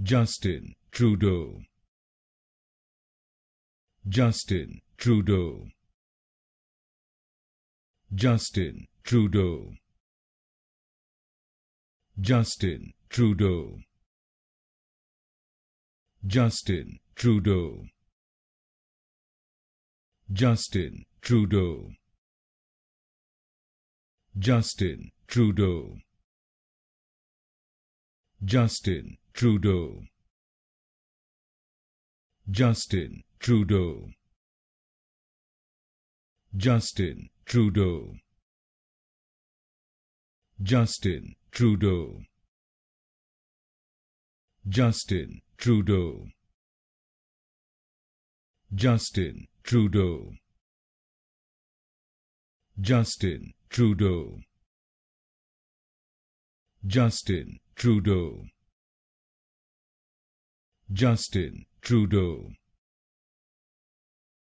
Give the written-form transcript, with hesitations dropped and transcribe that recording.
Justin Trudeau. Justin Trudeau. Justin Trudeau. Justin Trudeau. Justin Trudeau. Justin Trudeau. Justin Trudeau. Justin Trudeau. Justin Trudeau. Justin Trudeau. Justin Trudeau. Justin Trudeau. Justin Trudeau. Justin Trudeau. Justin Trudeau. Justin Trudeau.